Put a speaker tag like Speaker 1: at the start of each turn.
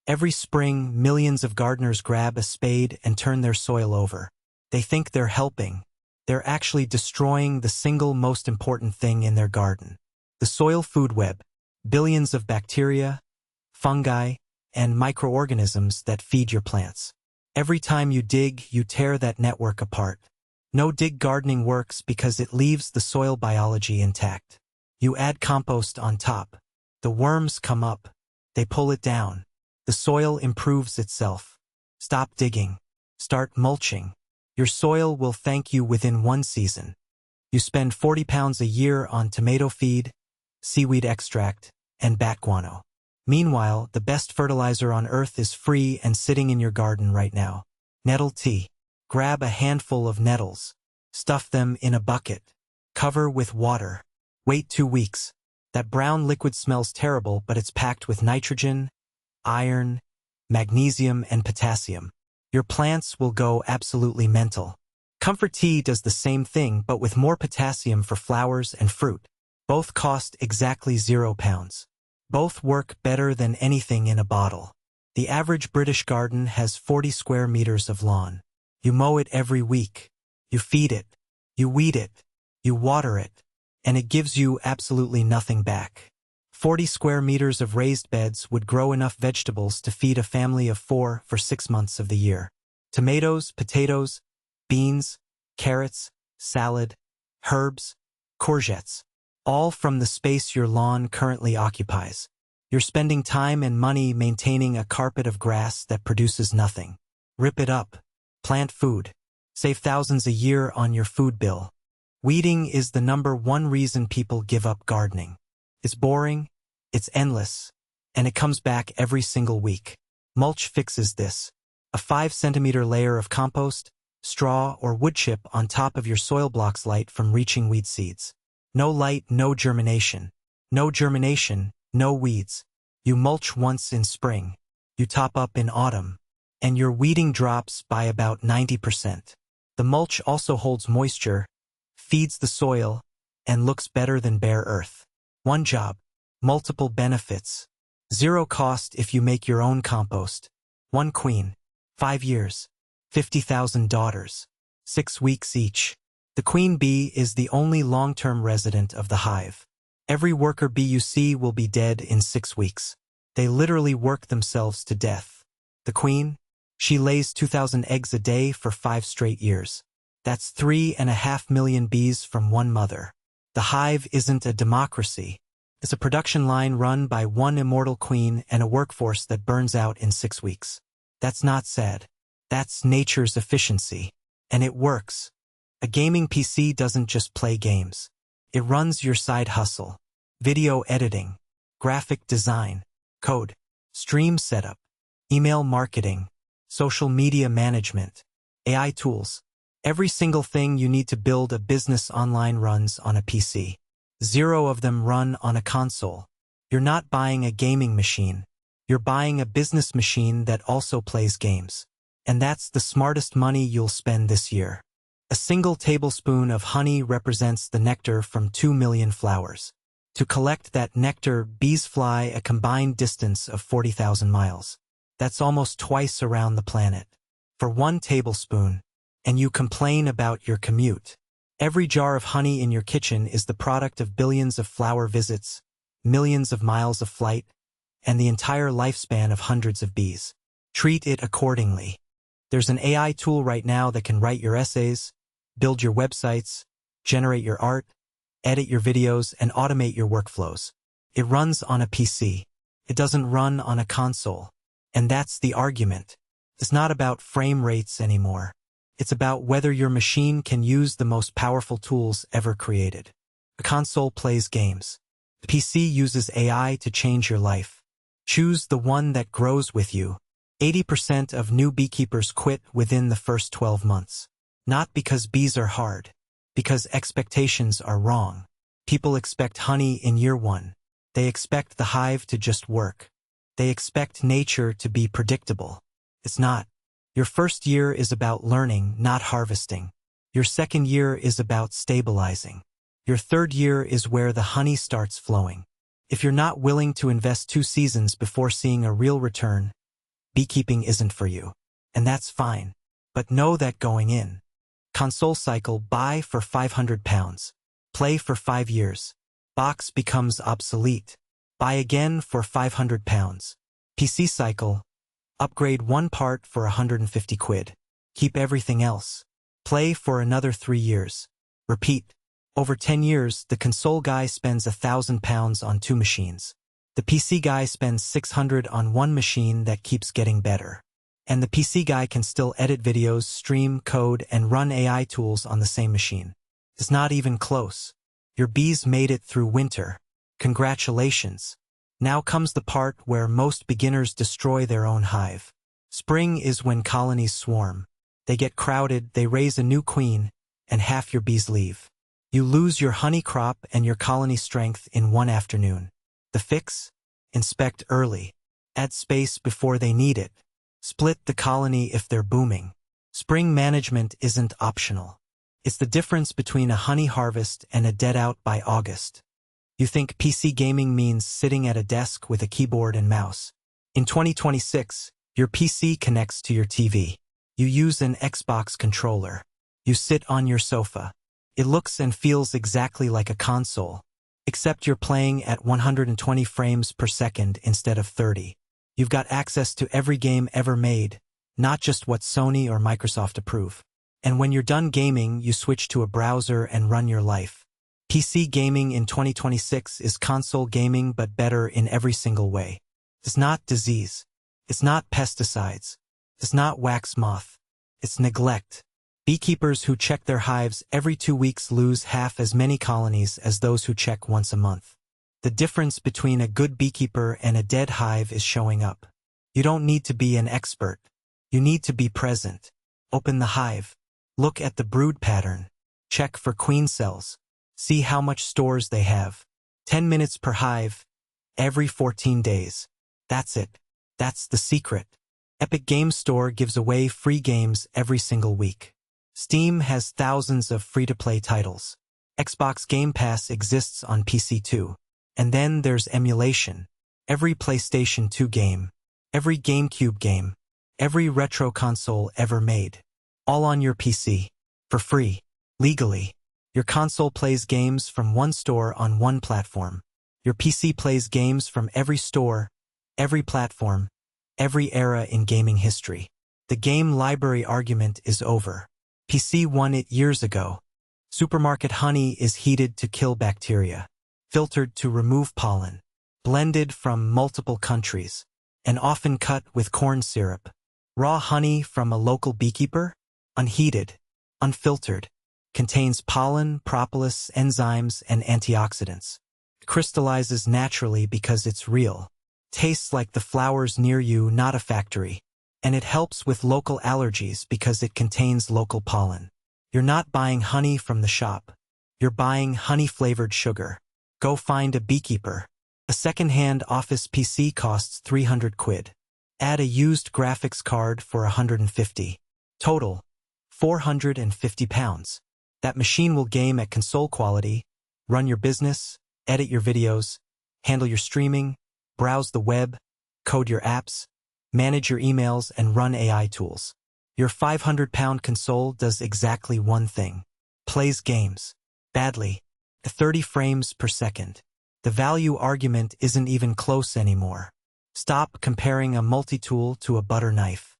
Speaker 1: Every spring, millions of gardeners grab a spade and turn their soil over. They think they're helping. They're actually destroying the single most important thing in their garden. The soil food web, billions of bacteria, fungi, and microorganisms that feed your plants. Every time you dig, you tear that network apart. No-dig gardening works because it leaves the soil biology intact. You add compost on top. The worms come up. They pull it down. The soil improves itself. Stop digging. Start mulching. Your soil will thank you within one season. You spend 40 pounds a year on tomato feed, seaweed extract, and bat guano. Meanwhile, the best fertilizer on earth is free and sitting in your garden right now. Nettle tea. Grab a handful of nettles. Stuff them in a bucket. Cover with water. Wait 2 weeks. That brown liquid smells terrible, but it's packed with nitrogen, iron, magnesium, and potassium. Your plants will go absolutely mental. Comfort Tea does the same thing, but with more potassium for flowers and fruit. Both cost exactly £0. Both work better than anything in a bottle. The average British garden has 40 square meters of lawn. You mow it every week. You feed it. You weed it. You water it. And it gives you absolutely nothing back. 40 square meters of raised beds would grow enough vegetables to feed a family of 4 for 6 months of the year. Tomatoes, potatoes, beans, carrots, salad, herbs, courgettes, all from the space your lawn currently occupies. You're spending time and money maintaining a carpet of grass that produces nothing. Rip it up. Plant food. Save thousands a year on your food bill. Weeding is the #1 reason people give up gardening. It's boring, it's endless, and it comes back every single week. Mulch fixes this. A 5-centimeter layer of compost, straw, or wood chip on top of your soil blocks light from reaching weed seeds. No light, no germination. No germination, no weeds. You mulch once in spring. You top up in autumn. And your weeding drops by about 90%. The mulch also holds moisture, feeds the soil, and looks better than bare earth. One job, multiple benefits. 0 cost if you make your own compost. 1 queen, 5 years, 50,000 daughters, 6 weeks each. The queen bee is the only long-term resident of the hive. Every worker bee you see will be dead in 6 weeks. They literally work themselves to death. The queen? She lays 2,000 eggs a day for 5 straight years. That's 3.5 million bees from one mother. The hive isn't a democracy. It's a production line run by one immortal queen and a workforce that burns out in 6 weeks. That's not sad. That's nature's efficiency. And it works. A gaming PC doesn't just play games. It runs your side hustle. Video editing, graphic design, code, stream setup, email marketing, social media management, AI tools. Every single thing you need to build a business online runs on a PC. 0 of them run on a console. You're not buying a gaming machine. You're buying a business machine that also plays games. And that's the smartest money you'll spend this year. A single tablespoon of honey represents the nectar from 2 million flowers. To collect that nectar, bees fly a combined distance of 40,000 miles. That's almost twice around the planet. For 1 tablespoon. And you complain about your commute. Every jar of honey in your kitchen is the product of billions of flower visits, millions of miles of flight, and the entire lifespan of hundreds of bees. Treat it accordingly. There's an AI tool right now that can write your essays, build your websites, generate your art, edit your videos, and automate your workflows. It runs on a PC. It doesn't run on a console. And that's the argument. It's not about frame rates anymore. It's about whether your machine can use the most powerful tools ever created. A console plays games. The PC uses AI to change your life. Choose the one that grows with you. 80% of new beekeepers quit within the first 12 months. Not because bees are hard. Because expectations are wrong. People expect honey in year 1. They expect the hive to just work. They expect nature to be predictable. It's not. Your first year is about learning, not harvesting. Your second year is about stabilizing. Your third year is where the honey starts flowing. If you're not willing to invest 2 seasons before seeing a real return, beekeeping isn't for you. And that's fine. But know that going in. Console cycle: buy for £500. Play for 5 years. Box becomes obsolete. Buy again for £500. PC cycle: upgrade one part for 150 quid. Keep everything else. Play for another 3 years. Repeat. Over 10 years, the console guy spends £1,000 on 2 machines. The PC guy spends 600 on one machine that keeps getting better. And the PC guy can still edit videos, stream, code, and run AI tools on the same machine. It's not even close. Your bees made it through winter. Congratulations. Now comes the part where most beginners destroy their own hive. Spring is when colonies swarm. They get crowded, they raise a new queen, and half your bees leave. You lose your honey crop and your colony strength in one afternoon. The fix? Inspect early. Add space before they need it. Split the colony if they're booming. Spring management isn't optional. It's the difference between a honey harvest and a dead out by August. You think PC gaming means sitting at a desk with a keyboard and mouse. In 2026, your PC connects to your TV. You use an Xbox controller. You sit on your sofa. It looks and feels exactly like a console, except you're playing at 120 frames per second instead of 30. You've got access to every game ever made, not just what Sony or Microsoft approve. And when you're done gaming, you switch to a browser and run your life. PC gaming in 2026 is console gaming, but better in every single way. It's not disease. It's not pesticides. It's not wax moth. It's neglect. Beekeepers who check their hives every 2 weeks lose half as many colonies as those who check once a month. The difference between a good beekeeper and a dead hive is showing up. You don't need to be an expert. You need to be present. Open the hive. Look at the brood pattern. Check for queen cells. See how much stores they have. 10 minutes per hive, every 14 days. That's it. That's the secret. Epic Games Store gives away free games every single week. Steam has thousands of free-to-play titles. Xbox Game Pass exists on PC too. And then there's emulation. Every PlayStation 2 game, every GameCube game, every retro console ever made. All on your PC. For free. Legally. Your console plays games from one store on one platform. Your PC plays games from every store, every platform, every era in gaming history. The game library argument is over. PC won it years ago. Supermarket honey is heated to kill bacteria, filtered to remove pollen, blended from multiple countries, and often cut with corn syrup. Raw honey from a local beekeeper, unheated, unfiltered, contains pollen, propolis, enzymes, and antioxidants. It crystallizes naturally because it's real. Tastes like the flowers near you, not a factory. And it helps with local allergies because it contains local pollen. You're not buying honey from the shop. You're buying honey-flavored sugar. Go find a beekeeper. A second-hand office PC costs 300 quid. Add a used graphics card for 150. Total, £450. That machine will game at console quality, run your business, edit your videos, handle your streaming, browse the web, code your apps, manage your emails, and run AI tools. Your £500 console does exactly one thing. Plays games. Badly. At 30 frames per second. The value argument isn't even close anymore. Stop comparing a multi-tool to a butter knife.